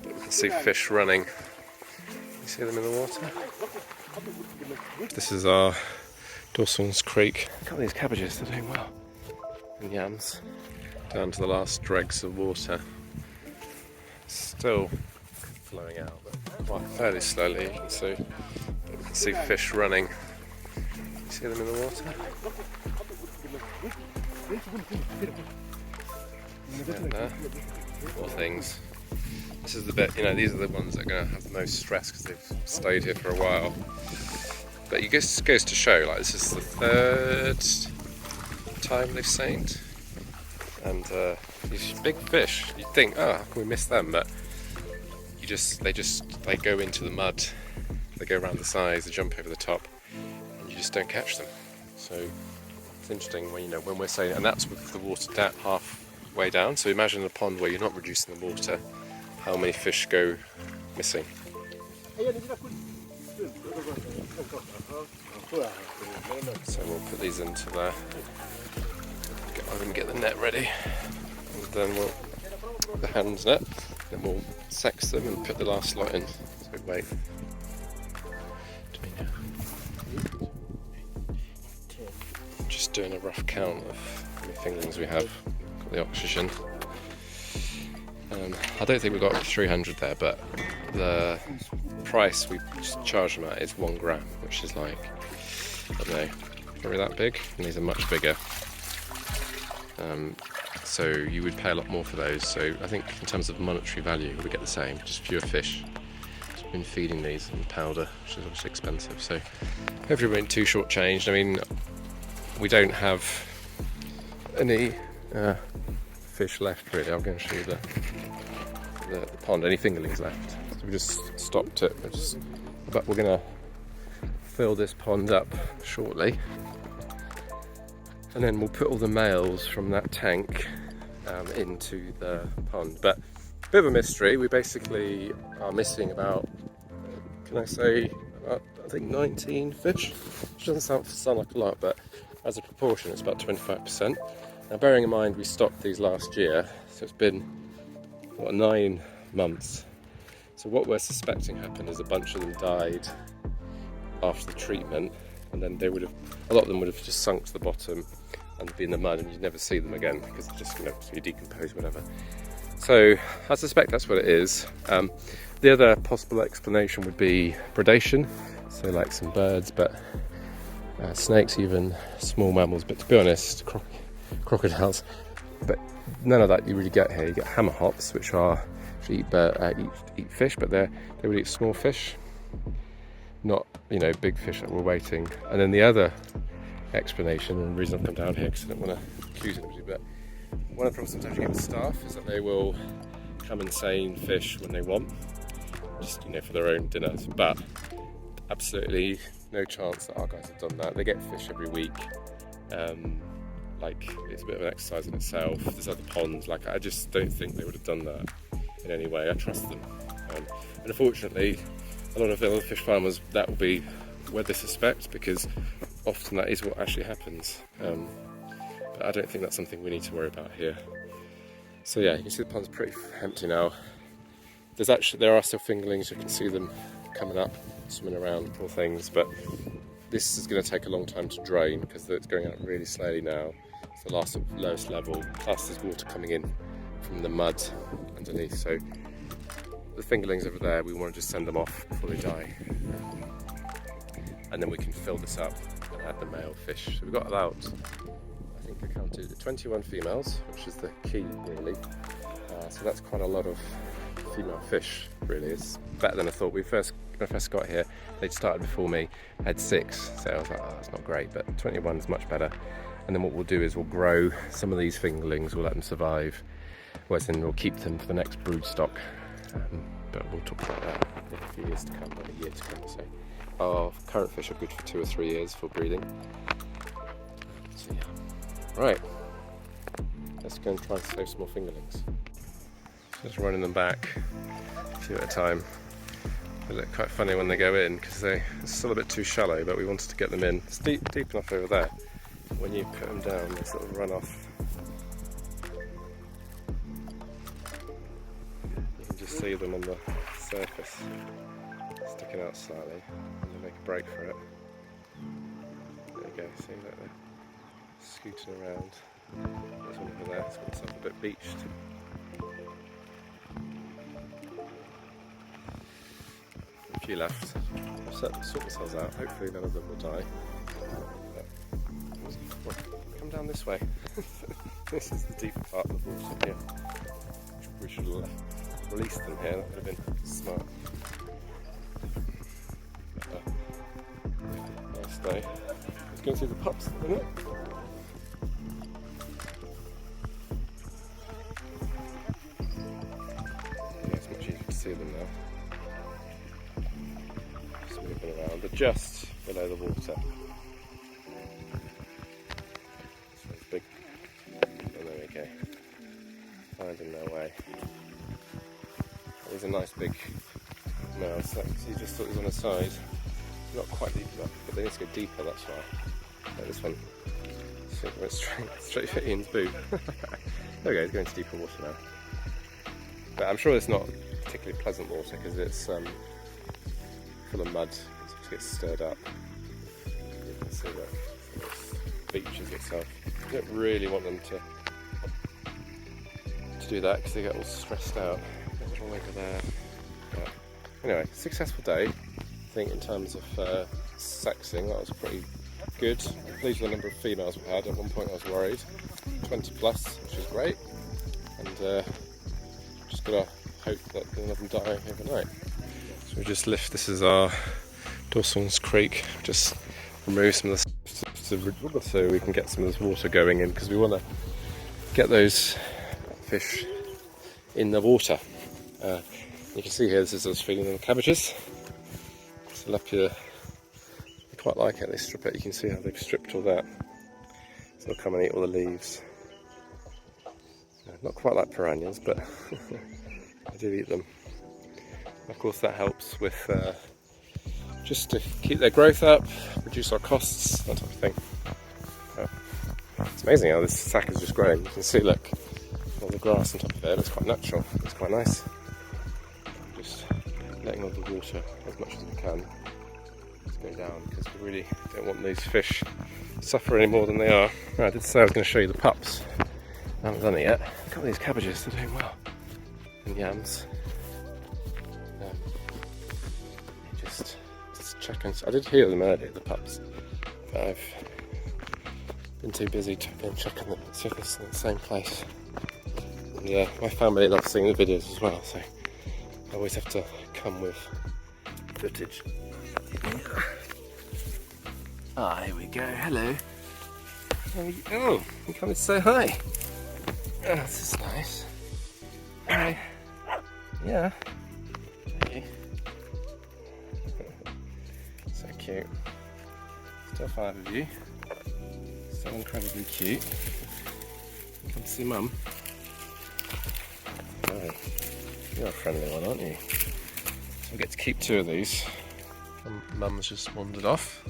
We can see fish running. You see them in the water? This is our Dawson's Creek. Look at these cabbages, they're doing well. And yams. Down to the last dregs of water. Still flowing out, but quite fairly slowly, you can see. But we can see fish running. You see them in the water? There. More things. This is the bit, these are the ones that are going to have the most stress because they've stayed here for a while. But it just goes to show, like, this is the third time they've sailed. And these big fish, you'd think, oh, how can we miss them? But they go into the mud, they go around the sides, they jump over the top, and you just don't catch them. So it's interesting when we're sailing, and that's with the water halfway down. So imagine a pond where you're not reducing the water, how many fish go missing. So we'll put these into there. I'm going to get the net ready, and then we'll the hand net, then we'll sex them and put the last lot in. So wait. Just doing a rough count of how many fingerlings we have. Got the oxygen. I don't think we've got 300 there, but the price we charge them at is 1 gram, which is like, I don't know, probably that big, and these are much bigger. So you would pay a lot more for those. So I think in terms of monetary value, we get the same, just fewer fish. So we've been feeding these in powder, which is obviously expensive. So hopefully we weren't too short-changed. I mean, we don't have any fish left really. I'm going to show you the pond, any fingerlings left. So we just stopped it, but we're going to fill this pond up shortly. And then we'll put all the males from that tank into the pond. But a bit of a mystery, we basically are missing about, I think 19 fish, which doesn't sound like a lot, but as a proportion it's about 25%. Now bearing in mind we stopped these last year, so it's been, 9 months. So what we're suspecting happened is a bunch of them died after the treatment, and then a lot of them would have just sunk to the bottom and be in the mud, and you'd never see them again because it's just decompose, whatever. So I suspect that's what it is. The other possible explanation would be predation, so like some birds, but snakes, even small mammals. But to be honest, crocodiles. But none of that you really get here. You get hammerhops, which eat fish, but they would eat small fish, not big fish that we're waiting. And then the other explanation, and the reason I've come down here because I don't want to accuse anybody, but one of the problems sometimes you get with staff is that they will come and seine fish when they want, just for their own dinners. But absolutely no chance that our guys have done that. They get fish every week. It's a bit of an exercise in itself. There's other ponds. I just don't think they would have done that in any way. I trust them. And unfortunately, a lot of other fish farmers, that will be where they suspect, because often that is what actually happens. But I don't think that's something we need to worry about here. So yeah, you can see the pond's pretty empty now. There are still fingerlings, you can see them coming up, swimming around, poor things, but this is going to take a long time to drain because it's going out really slowly now. It's the lowest level, plus there's water coming in from the mud underneath. So the fingerlings over there, we want to just send them off before they die. And then we can fill this up and add the male fish. So we've got about, I think I counted 21 females, which is the key really. So that's quite a lot of female fish really. It's better than I thought. When I first got here, they'd started before me, I had 6, so I was like, oh, that's not great, but 21 is much better. And then what we'll do is we'll grow some of these fingerlings, we'll let them survive, whereas then we'll keep them for the next brood stock. But we'll talk about that in a few years to come, or a year to come. So our current fish are good for 2 or 3 years for breeding. So yeah, right, let's go and try and save some more fingerlings. Just running them back a few at a time. They look quite funny when they go in because it's still a bit too shallow, but we wanted to get them in. It's deep enough over there. When you put them down, they sort of run off. You can just see them on the surface sticking out slightly, and they make a break for it. There you go, see that they're scooting around. There's one over there, it's got itself a bit beached. A few left. I'll sort themselves out, hopefully none of them will die. Well, come down this way. This is the deeper part of the water here. We should have released them here, that would have been smart. Nice day. Let's go and see the pups in a minute. Yeah, it's much easier to see them now. Just moving around, they're just below the water. Big. Oh, there we go. Finding their way. There's a nice big mouth. So you just thought it was on the side. Not quite deep enough, but they need to go deeper, that's why. Like this one. So it went straight for Ian's boot. There we go, he's going to deeper water now. But I'm sure it's not particularly pleasant water because it's full of mud. It gets stirred up. You can see that it beaches itself. You don't really want them to do that because they get all stressed out. There's one over there. But anyway, successful day. I think in terms of sexing, that was pretty good. I'm pleased with the number of females we had. At one point I was worried. 20 plus, which is great. And just gotta hope that none of them die overnight. So we just lift, this is our Dawson's Creek. Just remove some of the so we can get some of this water going in because we want to get those fish in the water. You can see here this is us feeding them cabbages. Tilapia, they quite like it, they strip it, you can see how they've stripped all that. So they'll come and eat all the leaves. Not quite like piranhas, but I do eat them. Of course that helps with just to keep their growth up, reduce our costs, that type of thing. It's amazing how this sack is just growing. You can see, look, all the grass on top of it, it's quite natural, it's quite nice. Just letting all the water as much as we can to go down because we really don't want these fish to suffer any more than they are. I did say I was going to show you the pups. I haven't done it yet. Look at these cabbages, they're doing well. And yams. Just checking. I did hear them earlier, the pups, but I've been too busy to go and check on them. See if it's in the same place. And my family loves seeing the videos as well, so I always have to come with footage. Ah, here we go. Hello. Oh, you come and say hi. Oh, this is nice. Hi. Yeah. Hey. So cute. Still 5 of you. So incredibly cute. Come to see Mum. Oh, you're a friendly one, aren't you? So I get to keep 2 of these. Mum's just wandered off.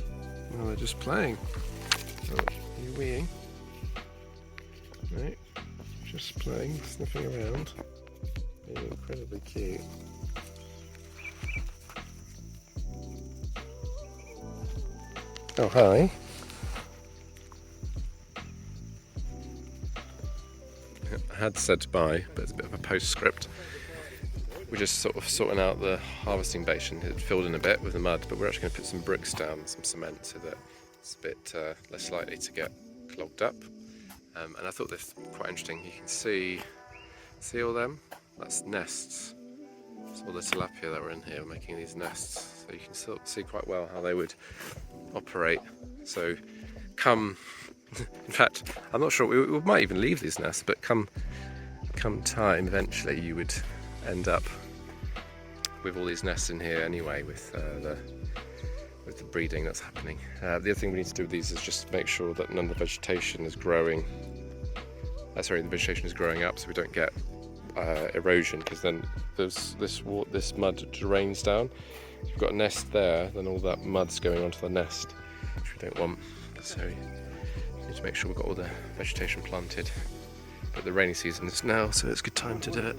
Well, they're just playing. Oh, are you weeing? Right. Just playing, sniffing around. Being incredibly cute. Oh, hi. I had said bye, but it's a bit of a postscript. We're just sort of sorting out the harvesting basin. It filled in a bit with the mud, but we're actually going to put some bricks down, some cement, so that it's a bit less likely to get clogged up. And I thought this was quite interesting. You can see all them? That's nests. It's all the tilapia that were in here making these nests. So you can sort of see quite well how they would operate. So in fact, I'm not sure, we might even leave these nests, but come time, eventually you would end up with all these nests in here anyway with the breeding that's happening. The other thing we need to do with these is just make sure that none of the vegetation is growing. The vegetation is growing up, so we don't get erosion, because then this mud drains down. If you've got a nest there, then all that mud's going onto the nest, which we don't want. So we need to make sure we've got all the vegetation planted. But the rainy season is now, so it's a good time to do it.